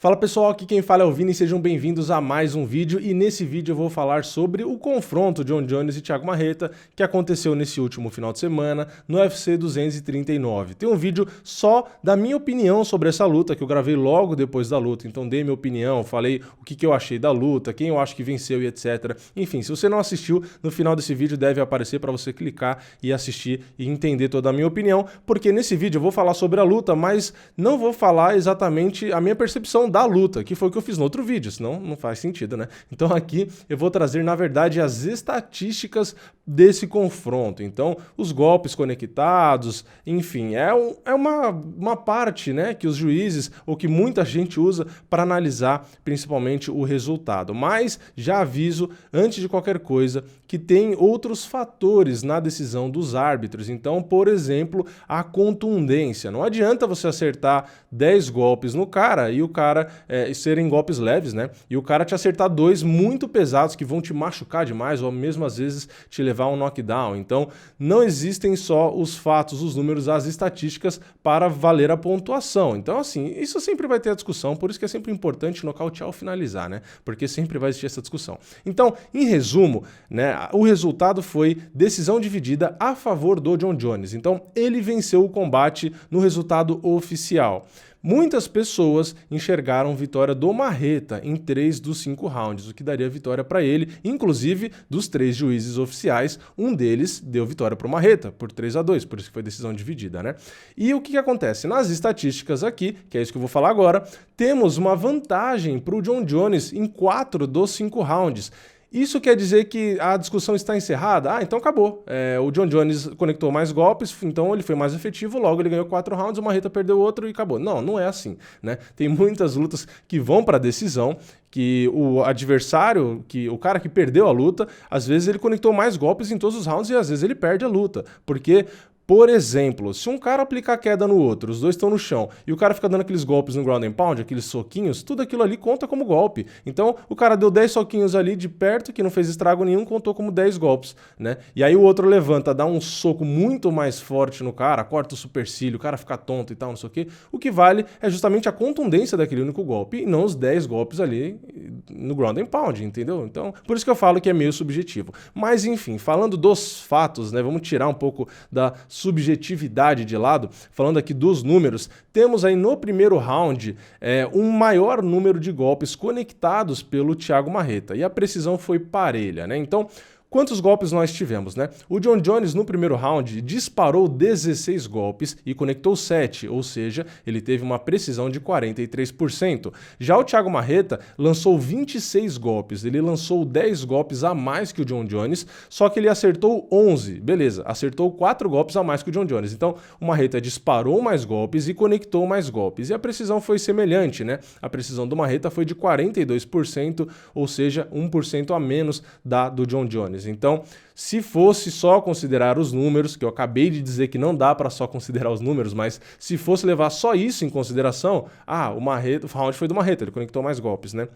Fala pessoal, aqui quem fala é o Vini, sejam bem-vindos a mais um vídeo e nesse vídeo eu vou falar sobre o confronto de Jon Jones e Thiago Marreta que aconteceu nesse último final de semana no UFC 239. Tem um vídeo só da minha opinião sobre essa luta que eu gravei logo depois da luta, então dei minha opinião, falei o que eu achei da luta, quem eu acho que venceu e etc. Enfim, se você não assistiu, no final desse vídeo deve aparecer para você clicar e assistir e entender toda a minha opinião, porque nesse vídeo eu vou falar sobre a luta, mas não vou falar exatamente a minha percepção da luta, que foi o que eu fiz no outro vídeo, senão não faz sentido, né? Então aqui eu vou trazer, na verdade, as estatísticas desse confronto. Então, os golpes conectados, enfim, é uma parte, né, que os juízes, ou que muita gente usa para analisar principalmente o resultado. Mas já aviso, antes de qualquer coisa, que tem outros fatores na decisão dos árbitros. Então, por exemplo, a contundência. Não adianta você acertar 10 golpes no cara e o cara serem golpes leves, né? E o cara te acertar 2 muito pesados que vão te machucar demais ou mesmo às vezes te levar a um knockdown. Então, não existem só os fatos, os números, as estatísticas para valer a pontuação. Então, assim, isso sempre vai ter a discussão, por isso que é sempre importante nocautear ou finalizar, né? Porque sempre vai existir essa discussão. Então, em resumo, né, o resultado foi decisão dividida a favor do Jon Jones. Então, ele venceu o combate no resultado oficial. Muitas pessoas enxergaram vitória do Marreta em 3 dos 5 rounds, o que daria vitória para ele, inclusive dos 3 juízes oficiais, um deles deu vitória para o Marreta, por 3-2, por isso que foi decisão dividida, né? E o que acontece? Nas estatísticas aqui, que é isso que eu vou falar agora, temos uma vantagem para o Jon Jones em 4 dos 5 rounds. Isso quer dizer que a discussão está encerrada? Ah, então acabou. O Jon Jones conectou mais golpes, então ele foi mais efetivo, logo ele ganhou 4 rounds, o Marreta perdeu outro e acabou. Não, não é assim, né? Tem muitas lutas que vão para a decisão, que o adversário, que o cara que perdeu a luta, às vezes ele conectou mais golpes em todos os rounds e às vezes ele perde a luta, porque... Por exemplo, se um cara aplicar queda no outro, os dois estão no chão, e o cara fica dando aqueles golpes no ground and pound, aqueles soquinhos, tudo aquilo ali conta como golpe. Então, o cara deu 10 soquinhos ali de perto, que não fez estrago nenhum, contou como 10 golpes, né? E aí o outro levanta, dá um soco muito mais forte no cara, corta o supercílio, o cara fica tonto e tal, não sei o quê. O que vale é justamente a contundência daquele único golpe, e não os 10 golpes ali no ground and pound, entendeu? Então, por isso que eu falo que é meio subjetivo. Mas, enfim, falando dos fatos, né? Vamos tirar um pouco da subjetividade de lado, falando aqui dos números, temos aí no primeiro round um maior número de golpes conectados pelo Thiago Marreta, e a precisão foi parelha, né? Então, quantos golpes nós tivemos, né? O Jon Jones no primeiro round disparou 16 golpes e conectou 7, ou seja, ele teve uma precisão de 43%. Já o Thiago Marreta lançou 26 golpes, ele lançou 10 golpes a mais que o Jon Jones, só que ele acertou 11, beleza, acertou 4 golpes a mais que o Jon Jones. Então, o Marreta disparou mais golpes e conectou mais golpes. E a precisão foi semelhante, né? A precisão do Marreta foi de 42%, ou seja, 1% a menos da do Jon Jones. Então, se fosse só considerar os números, que eu acabei de dizer que não dá para só considerar os números, mas se fosse levar só isso em consideração, o round foi do Marreta, ele conectou mais golpes, né?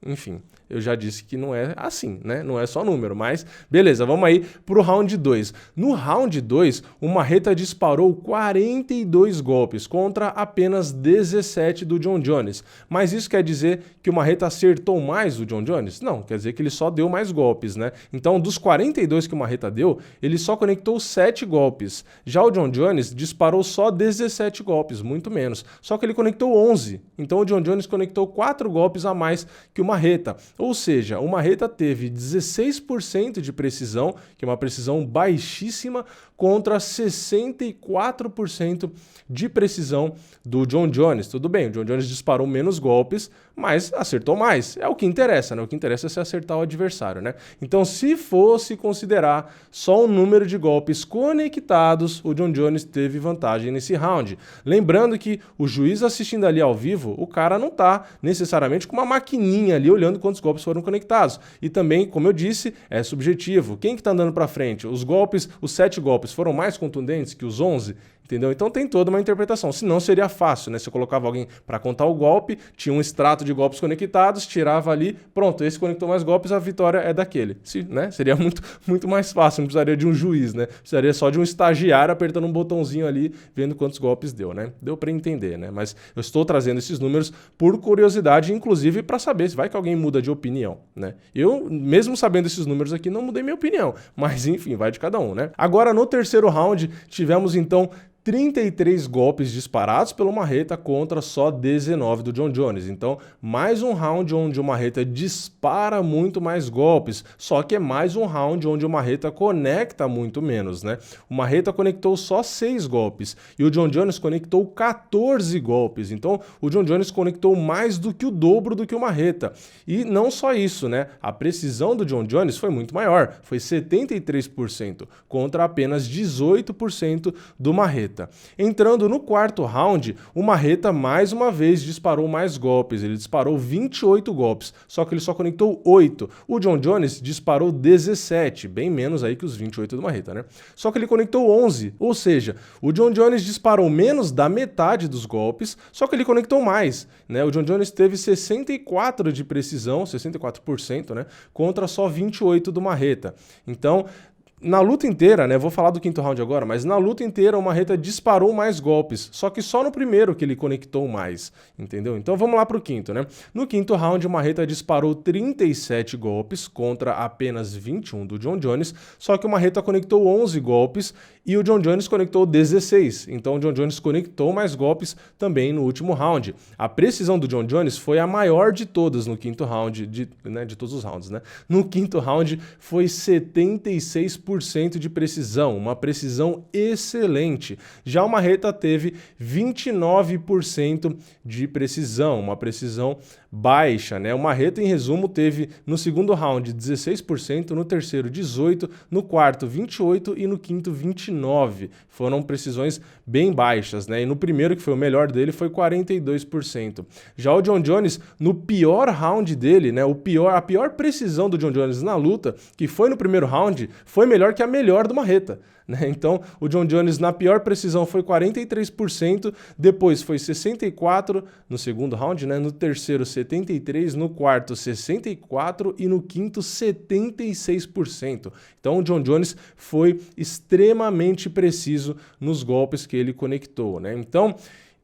Enfim, eu já disse que não é assim, né? Não é só número, mas beleza, vamos aí pro round 2. No round 2, o Marreta disparou 42 golpes contra apenas 17 do Jon Jones. Mas isso quer dizer que o Marreta acertou mais o Jon Jones? Não, quer dizer que ele só deu mais golpes, né? Então, dos 42 que o Marreta deu, ele só conectou 7 golpes. Já o Jon Jones disparou só 17 golpes, muito menos. Só que ele conectou 11. Então, o Jon Jones conectou 4 golpes a mais que o Marreta, ou seja, o Marreta teve 16% de precisão, que é uma precisão baixíssima, contra 64% de precisão do Jon Jones. Tudo bem, o Jon Jones disparou menos golpes, mas acertou mais. É o que interessa, né? O que interessa é se acertar o adversário, né? Então, se fosse considerar só o número de golpes conectados, o Jon Jones teve vantagem nesse round. Lembrando que o juiz assistindo ali ao vivo, o cara não tá necessariamente com uma maquininha ali olhando quantos golpes foram conectados. E também, como eu disse, é subjetivo. Quem que tá andando para frente? Os golpes, os 7 golpes foram mais contundentes que os 11? Entendeu? Então tem toda uma interpretação. Se não, seria fácil, né? Se eu colocava alguém para contar o golpe, tinha um extrato de golpes conectados, tirava ali, pronto, esse conectou mais golpes, a vitória é daquele. Né? Seria muito mais fácil, não precisaria de um juiz, né? Precisaria só de um estagiário apertando um botãozinho ali, vendo quantos golpes deu, né? Deu para entender, né? Mas eu estou trazendo esses números por curiosidade, inclusive para saber se vai que alguém muda de opinião, né? Eu, mesmo sabendo esses números aqui, não mudei minha opinião, mas enfim, vai de cada um, né? Agora, no terceiro round, tivemos então 33 golpes disparados pelo Marreta contra só 19 do Jon Jones. Então, mais um round onde o Marreta dispara muito mais golpes, só que é mais um round onde o Marreta conecta muito menos, né? O Marreta conectou só 6 golpes e o Jon Jones conectou 14 golpes. Então, o Jon Jones conectou mais do que o dobro do que o Marreta. E não só isso, né? A precisão do Jon Jones foi muito maior, foi 73% contra apenas 18% do Marreta. Entrando no quarto round, o Marreta mais uma vez disparou mais golpes, ele disparou 28 golpes, só que ele só conectou 8. O Jon Jones disparou 17, bem menos aí que os 28 do Marreta, né? Só que ele conectou 11, ou seja, o Jon Jones disparou menos da metade dos golpes, só que ele conectou mais, né? O Jon Jones teve 64 de precisão, 64%, né? Contra só 28 do Marreta. Então, na luta inteira, né, vou falar do quinto round agora, mas na luta inteira o Marreta disparou mais golpes, só que só no primeiro que ele conectou mais, entendeu? Então vamos lá pro quinto, né? No quinto round o Marreta disparou 37 golpes contra apenas 21 do Jon Jones, só que o Marreta conectou 11 golpes e o Jon Jones conectou 16, então o Jon Jones conectou mais golpes também no último round. A precisão do Jon Jones foi a maior de todas no quinto round, de todos os rounds, né? No quinto round foi 76% de precisão, uma precisão excelente. Já o Marreta teve 29% de precisão, uma precisão baixa, né? O Marreta, em resumo, teve no segundo round 16%, no terceiro 18%, no quarto 28% e no quinto 29%. Foram precisões bem baixas, né? E no primeiro, que foi o melhor dele, foi 42%. Já o Jon Jones, no pior round dele, né? A pior precisão do Jon Jones na luta, que foi no primeiro round, foi melhor que a melhor do Marreta, né? Então, o Jon Jones na pior precisão foi 43%, depois foi 64% no segundo round, né? No terceiro 73%, no quarto 64% e no quinto 76%. Então, o Jon Jones foi extremamente preciso nos golpes que ele conectou, né? Então,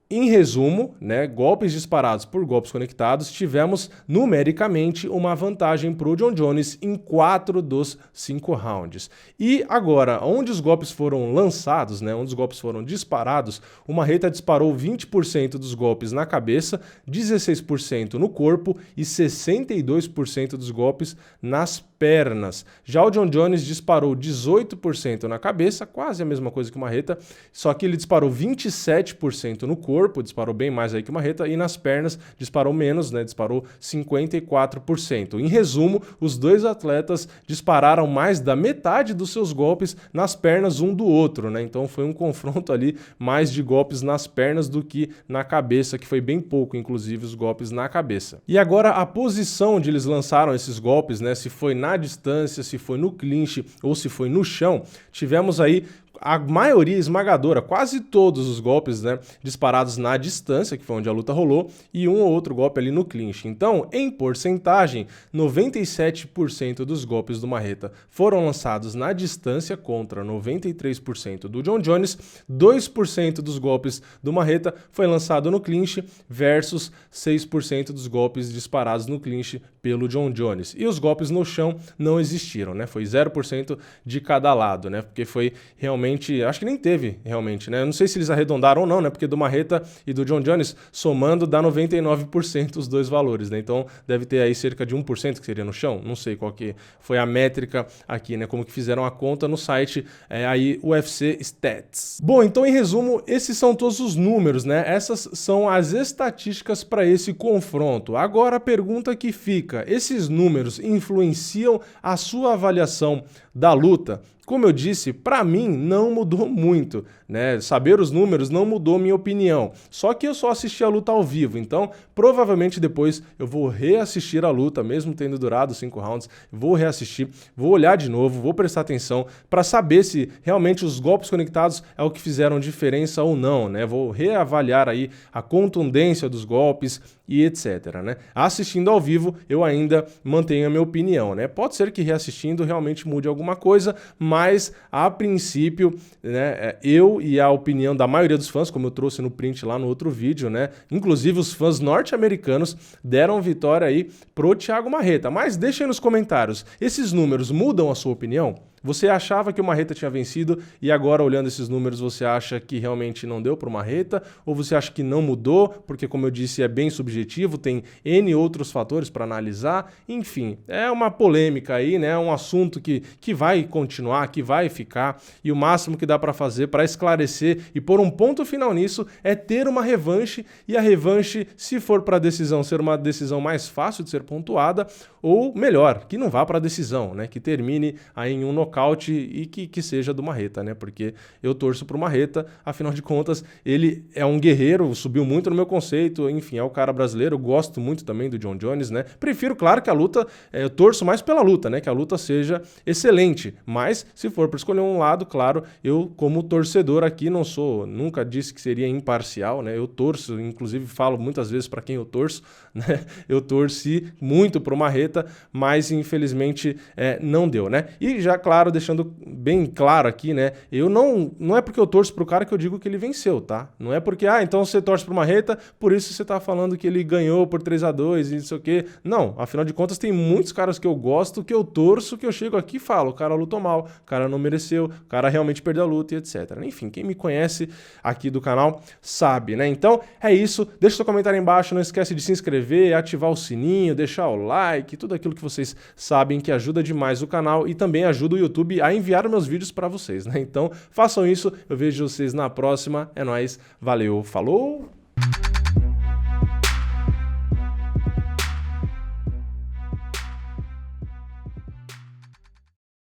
em resumo, né, golpes disparados por golpes conectados, tivemos numericamente uma vantagem para o Jon Jones em 4 dos 5 rounds. E agora, onde os golpes foram lançados, né, onde os golpes foram disparados, o Marreta disparou 20% dos golpes na cabeça, 16% no corpo e 62% dos golpes nas pernas. Já o Jon Jones disparou 18% na cabeça, quase a mesma coisa que o Marreta, só que ele disparou 27% no corpo, disparou bem mais aí que o Marreta, e nas pernas disparou menos, né? Disparou 54%. Em resumo, os dois atletas dispararam mais da metade dos seus golpes nas pernas um do outro, né? Então foi um confronto ali mais de golpes nas pernas do que na cabeça, que foi bem pouco, inclusive, os golpes na cabeça. E agora a posição onde eles lançaram esses golpes, né? Se foi na distância, se foi no clinch ou se foi no chão, tivemos aí a maioria esmagadora, quase todos os golpes, né, disparados na distância, que foi onde a luta rolou, e um ou outro golpe ali no clinch. Então, em porcentagem, 97% dos golpes do Marreta foram lançados na distância contra 93% do Jon Jones, 2% dos golpes do Marreta foi lançado no clinch versus 6% dos golpes disparados no clinch pelo Jon Jones. E os golpes no chão não existiram, né? Foi 0% de cada lado, né? Porque foi realmente, acho que nem teve realmente, né? Eu não sei se eles arredondaram ou não, né? Porque do Marreta e do Jon Jones, somando, dá 99% os dois valores, né? Então deve ter aí cerca de 1% que seria no chão, não sei qual que foi a métrica aqui, né? Como que fizeram a conta no site aí UFC Stats. Bom, então em resumo, esses são todos os números, né? Essas são as estatísticas para esse confronto. Agora a pergunta que fica: esses números influenciam a sua avaliação da luta? como eu disse, para mim não mudou muito, né? Saber os números não mudou minha opinião. Só que eu só assisti a luta ao vivo, então provavelmente depois eu vou reassistir a luta, mesmo tendo durado 5 rounds, vou reassistir, vou olhar de novo, vou prestar atenção para saber se realmente os golpes conectados é o que fizeram diferença ou não, né? Vou reavaliar aí a contundência dos golpes e etc, né? Assistindo ao vivo, eu ainda mantenho a minha opinião, né? Pode ser que reassistindo realmente mude alguma coisa, mas a princípio, né, eu e a opinião da maioria dos fãs, como eu trouxe no print lá no outro vídeo, né? Inclusive os fãs norte-americanos deram vitória aí pro Thiago Marreta. Mas deixa aí nos comentários, esses números mudam a sua opinião? Você achava que o Marreta tinha vencido e agora, olhando esses números, você acha que realmente não deu para o Marreta? Ou você acha que não mudou? Porque, como eu disse, é bem subjetivo, tem N outros fatores para analisar. Enfim, é uma polêmica aí, né? É um assunto que vai continuar, que vai ficar. E o máximo que dá para fazer para esclarecer e pôr um ponto final nisso é ter uma revanche. E a revanche, se for para a decisão, ser uma decisão mais fácil de ser pontuada, ou melhor, que não vá para a decisão, né? Que termine aí em um nocaute e que seja do Marreta, né? Porque eu torço pro Marreta, afinal de contas, ele é um guerreiro, subiu muito no meu conceito, enfim, é o cara brasileiro, eu gosto muito também do Jon Jones, né? Prefiro, claro, que a luta, eu torço mais pela luta, né? Que a luta seja excelente, mas se for para escolher um lado, claro, eu como torcedor aqui não sou, nunca disse que seria imparcial, né? Eu torço, inclusive falo muitas vezes para quem eu torço, né? Eu torci muito pro Marreta, mas infelizmente não deu, né? E já, claro, deixando bem claro aqui, né? Eu não é porque eu torço pro cara que eu digo que ele venceu, tá? Não é porque, então você torce pro Marreta, por isso você tá falando que ele ganhou por 3-2 e não sei o quê. Não, afinal de contas tem muitos caras que eu gosto, que eu torço, que eu chego aqui e falo, o cara lutou mal, o cara não mereceu, o cara realmente perdeu a luta e etc. Enfim, quem me conhece aqui do canal sabe, né? Então é isso, deixa seu comentário aí embaixo, não esquece de se inscrever, ativar o sininho, deixar o like, tudo aquilo que vocês sabem que ajuda demais o canal e também ajuda o YouTube a enviar meus vídeos para vocês, né? Então façam isso, eu vejo vocês na próxima, é nóis, valeu, falou!